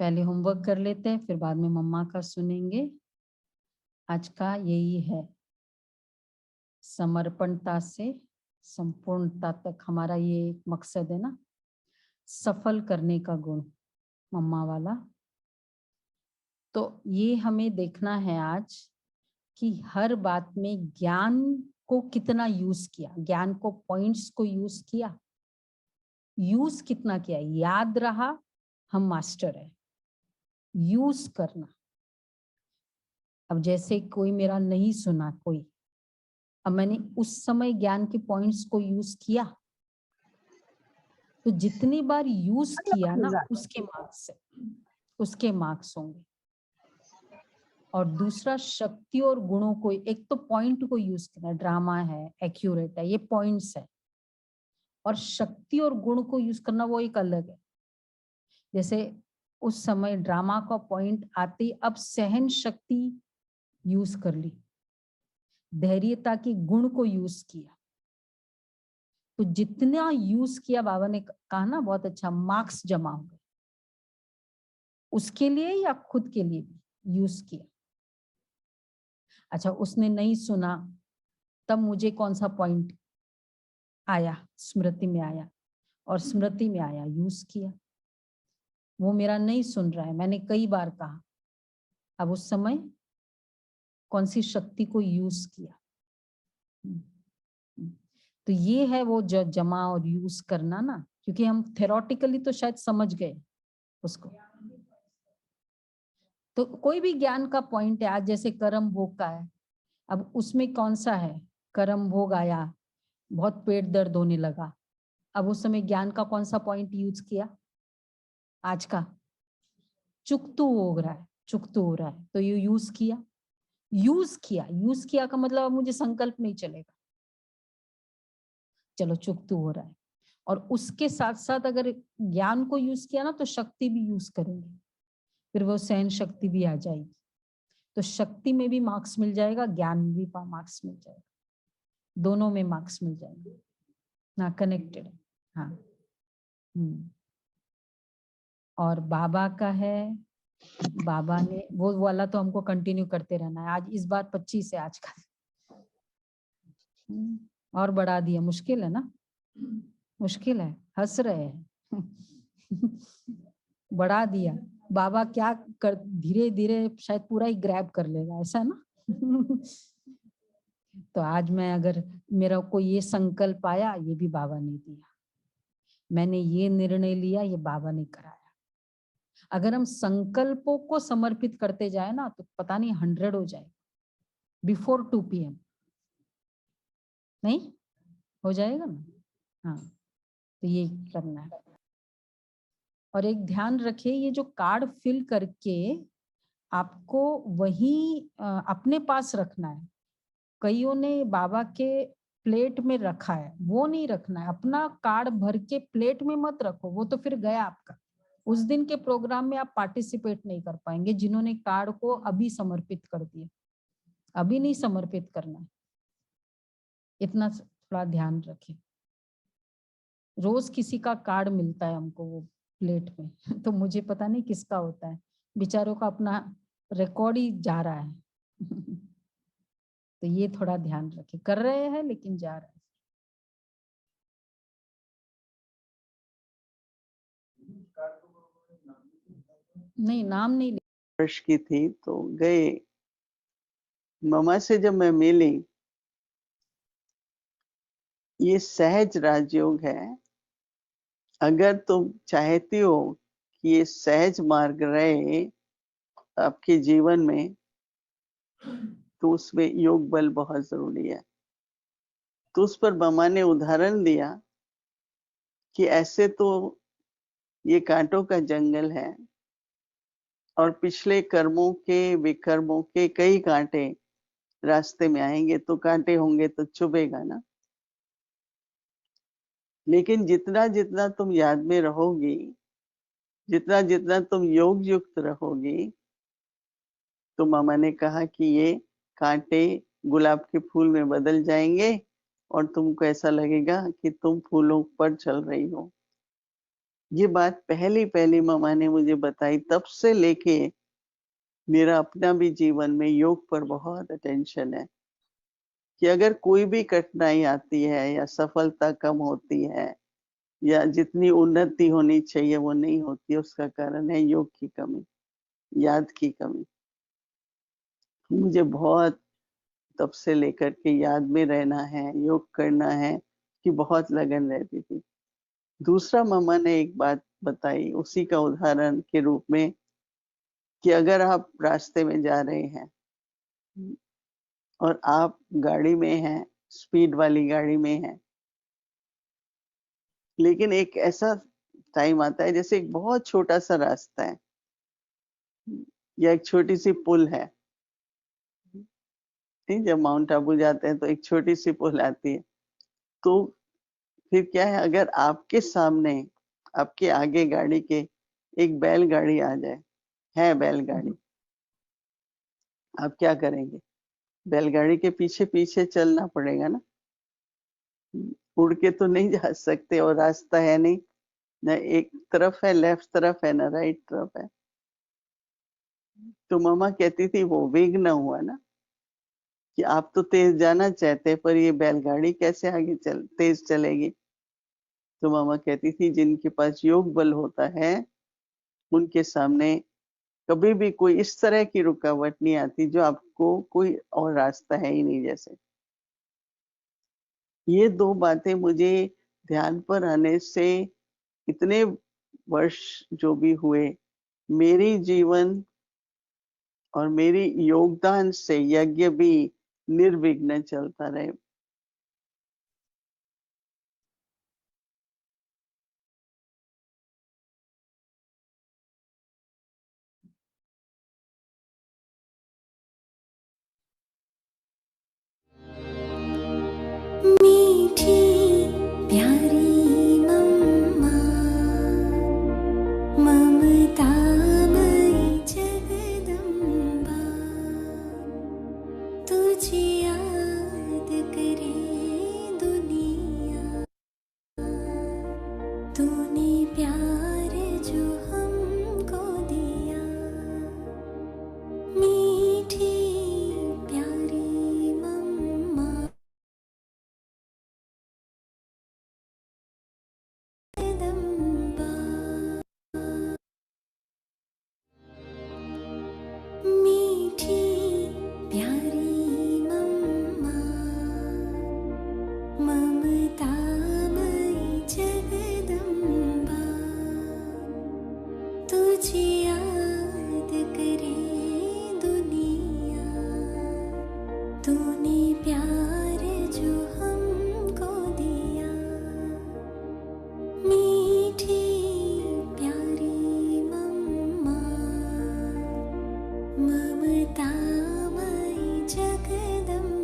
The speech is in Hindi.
पहले होमवर्क कर लेते हैं, फिर बाद में मम्मा का सुनेंगे। आज का यही है, समर्पणता से संपूर्णता तक हमारा ये एक मकसद है ना, सफल करने का गुण मम्मा वाला। तो ये हमें देखना है आज कि हर बात में ज्ञान को कितना यूज किया, ज्ञान को पॉइंट्स को यूज किया, यूज कितना किया, याद रहा, हम मास्टर है। यूज करना, अब जैसे कोई मेरा नहीं सुना कोई, अब मैंने उस समय ज्ञान के पॉइंट्स को यूज किया, तो जितनी बार यूज किया ना उसके मार्क्स होंगे। और दूसरा, शक्ति और गुणों को, एक तो पॉइंट को यूज करना, ड्रामा है, एक्यूरेट है, ये पॉइंट्स है, और शक्ति और गुण को यूज करना वो एक अलग है। जैसे उस समय ड्रामा का पॉइंट आते ही अब सहन शक्ति यूज कर ली, धैर्यता के गुण को यूज किया, तो जितना यूज किया बाबा ने कहा ना, बहुत अच्छा, मार्क्स जमा हो गए। उसके लिए या खुद के लिए भी यूज किया। अच्छा, उसने नहीं सुना, तब मुझे कौन सा पॉइंट आया, स्मृति में आया, और स्मृति में आया, यूज किया। वो मेरा नहीं सुन रहा है, मैंने कई बार कहा, अब उस समय कौन सी शक्ति को यूज किया। तो ये है वो जमा और यूज करना ना, क्योंकि हम थेरोटिकली तो शायद समझ गए उसको। तो कोई भी ज्ञान का पॉइंट है, आज जैसे कर्म भोग का है, अब उसमें कौन सा है, कर्म भोग आया, बहुत पेट दर्द होने लगा, अब उस समय ज्ञान का कौन सा पॉइंट यूज किया, आज का चुकतू हो रहा है, चुकतू हो रहा है, तो ये यूज किया। यूज किया का मतलब अब मुझे संकल्प नहीं चलेगा, चलो चुकतू हो रहा है। और उसके साथ साथ अगर ज्ञान को यूज किया ना, तो शक्ति भी यूज करेंगे, फिर वो सहन शक्ति भी आ जाएगी। तो शक्ति में भी मार्क्स मिल जाएगा, ज्ञान में भी मार्क्स मिल जाएगा, दोनों में मार्क्स मिल जाएंगे ना, कनेक्टेड है। हाँ। और बाबा का है, बाबा ने वो वाला तो हमको कंटिन्यू करते रहना है। आज इस बार 25 है आज का, और बढ़ा दिया, मुश्किल है ना, मुश्किल है, हंस रहे हैं बढ़ा दिया। बाबा क्या कर, धीरे धीरे शायद पूरा ही ग्रैब कर लेगा, ऐसा ना तो आज मैं, अगर मेरा कोई ये संकल्प आया, ये भी बाबा ने दिया, मैंने ये निर्णय लिया, ये बाबा ने कराया। अगर हम संकल्पों को समर्पित करते जाए ना, तो पता नहीं 100 हो जाए बिफोर 2 PM, नहीं हो जाएगा ना। हाँ, तो ये करना है। और एक ध्यान रखिए, ये जो कार्ड फिल करके आपको वही अपने पास रखना है। कईयों ने बाबा के प्लेट में रखा है, वो नहीं रखना है। अपना कार्ड भर के प्लेट में मत रखो, वो तो फिर गया आपका। उस दिन के प्रोग्राम में आप पार्टिसिपेट नहीं कर पाएंगे, जिन्होंने कार्ड को अभी समर्पित कर दिया। अभी नहीं समर्पित करना है, इतना थोड़ा ध्यान रखें। रोज किसी का कार्ड मिलता है हमको वो प्लेट में तो मुझे पता नहीं किसका होता है, बेचारों का अपना रिकॉर्ड ही जा रहा है तो ये थोड़ा ध्यान रखें, कर रहे हैं लेकिन जा रहा है। नहीं, नाम नहीं। वर्ष की थी तो गए, ममा से जब मैं मिली, ये सहज राजयोग है। अगर तुम चाहती हो कि ये सहज मार्ग रहे आपके जीवन में, तो उसमें योग बल बहुत जरूरी है। तो उस पर ममा ने उदाहरण दिया कि ऐसे तो ये कांटों का जंगल है, और पिछले कर्मों के विकर्मों के कई कांटे रास्ते में आएंगे, तो कांटे होंगे तो चुभेगा ना। लेकिन जितना जितना तुम याद में रहोगी, जितना जितना तुम योग युक्त रहोगी, तो मामा ने कहा कि ये कांटे गुलाब के फूल में बदल जाएंगे, और तुमको ऐसा लगेगा कि तुम फूलों पर चल रही हो। ये बात पहली पहली मम्मा ने मुझे बताई, तब से लेके मेरा अपना भी जीवन में योग पर बहुत अटेंशन है कि अगर कोई भी कठिनाई आती है या सफलता कम होती है या जितनी उन्नति होनी चाहिए वो नहीं होती, उसका कारण है योग की कमी, याद की कमी। मुझे बहुत तब से लेकर के याद में रहना है, योग करना है कि बहुत लगन रहती थी। दूसरा मम्मा ने एक बात बताई उसी का उदाहरण के रूप में कि अगर आप रास्ते में जा रहे हैं और आप गाड़ी में हैं, स्पीड वाली गाड़ी में हैं, लेकिन एक ऐसा टाइम आता है जैसे एक बहुत छोटा-सा रास्ता है या एक छोटी-सी पुल है। नहीं, जब माउंट आबू जाते हैं तो एक छोटी-सी पुल आती है। तो फिर क्या है, अगर आपके सामने, आपके आगे गाड़ी के एक बैलगाड़ी आ जाए, है बैलगाड़ी, आप क्या करेंगे? बैलगाड़ी के पीछे-पीछे चलना पड़ेगा ना। उड़ के तो नहीं जा सकते और रास्ता है नहीं, ना एक तरफ है, लेफ्ट तरफ है, ना राइट तरफ है। तो मम्मा कहती थी वो विघ्न हुआ ना कि आप तो तेज जाना चाहते हैं पर ये बैलगाड़ी कैसे आगे तेज चलेगी। तो मम्मा कहती थी जिनके पास योग बल होता है उनके सामने कभी भी कोई इस तरह की रुकावट नहीं आती जो आपको कोई और रास्ता है ही नहीं जैसे। ये 2 बातें मुझे ध्यान पर आने से इतने वर्ष जो भी हुए, मेरी जीवन और मेरी योगदान से यज्ञ भी निर्विघ्न चलता रहे। मीठी प्यारी मम्मा, ममता मई जगदम्बा, तुझे याद करे दुनिया, तूने प्यार जो हमको दिया। मीठी प्यारी मम्मा जगदम्बा, मीठी प्यारी मम्मा, ममता मई जगदम्बा, तुझे याद करे दुनिया, तूने प्यार जो हमको दिया। मीठी प्यारी मम्मा, ममता मई जगदम्बा।